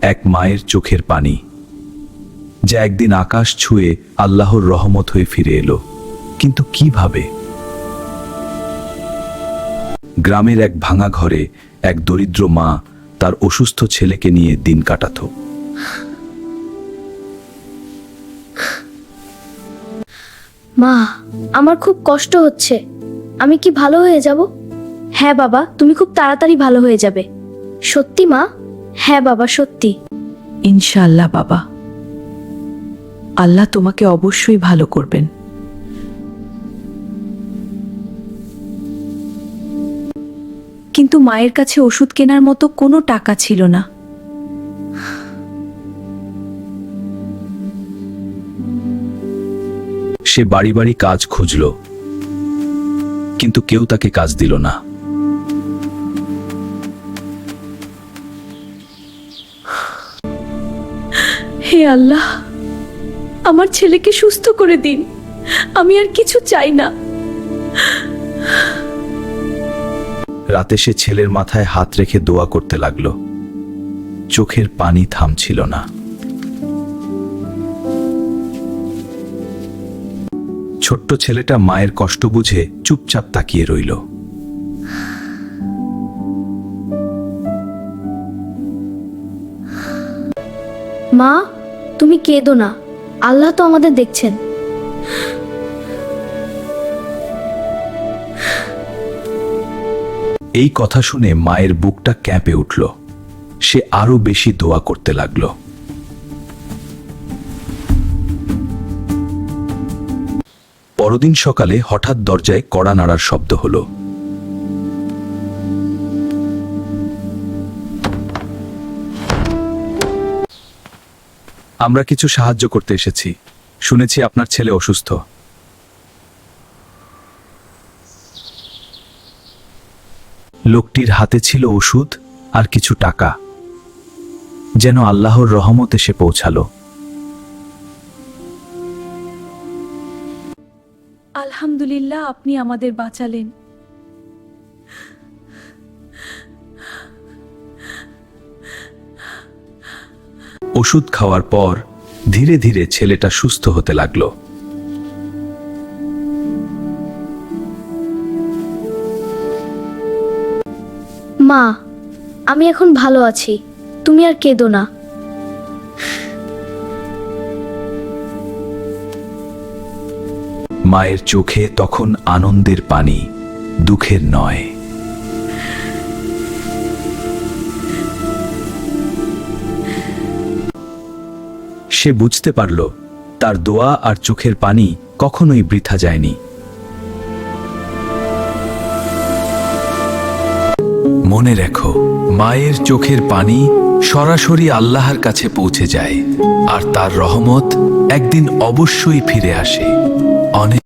এক মায়ের চোখের পানি, যা একদিন আকাশ ছুঁয়ে আল্লাহর রহমত হয়ে ফিরে এলো। কিন্তু কিভাবে? গ্রামের এক ভাঙা ঘরে এক দরিদ্র মা তার অসুস্থ ছেলেকে নিয়ে দিন কাটাত। মা, আমার খুব কষ্ট হচ্ছে। আমি কি ভালো হয়ে যাব? হ্যাঁ বাবা, তুমি খুব তাড়াতাড়ি ভালো হয়ে যাবে। সত্যি মা? হ্যাঁ বাবা, সত্যি। ইনশাআল্লাহ বাবা, আল্লাহ তোমাকে অবশ্যই ভালো করবেন। কিন্তু মায়ের কাছে ওষুধ কেনার মতো কোনো টাকা ছিল না। সে বাড়ি বাড়ি কাজ খুঁজল, কিন্তু কেউ তাকে কাজ দিল না। হে আল্লাহ, আমার ছেলেকে সুস্থ করে দিন। আমি আর কিছু চাই না। রাতে সে ছেলের মাথায় হাত রেখে দোয়া করতে লাগলো। চোখের পানি থামছিল না। ছোট্ট ছেলেটা মায়ের কষ্ট বুঝে চুপচাপ তাকিয়ে রইল। মা, তুমি কেঁদো না। আল্লাহ তো আমাদের দেখছেন। এই কথা শুনে মায়ের বুকটা কেঁপে উঠল। সে আরো বেশি দোয়া করতে লাগলো। পরদিন সকালে হঠাৎ দরজায় কড়া নাড়ার শব্দ হলো। আমরা কিছু সাহায্য করতে এসেছি। শুনেছি আপনার ছেলে অসুস্থ। লোকটির হাতে ছিল ওষুধ আর কিছু টাকা, যেন আল্লাহর রহমত এসে পৌঁছালো। আলহামদুলিল্লাহ, আপনি আমাদের বাঁচালেন। ওষুধ খাওয়ার পর ধীরে ধীরে ছেলেটা সুস্থ হতে লাগলো। মা, আমি এখন ভালো আছি। তুমি আর কেঁদো না। মায়ের চোখে তখন আনন্দের পানি, দুঃখের নয়। সে বুঝতে পারল তার দোয়া আর চোখের পানি কখনোই বৃথা যায়নি। মনে রেখো, মায়ের চোখের পানি সরাসরি আল্লাহর কাছে পৌঁছে যায়, আর তার রহমত একদিন অবশ্যই ফিরে আসে। অনেক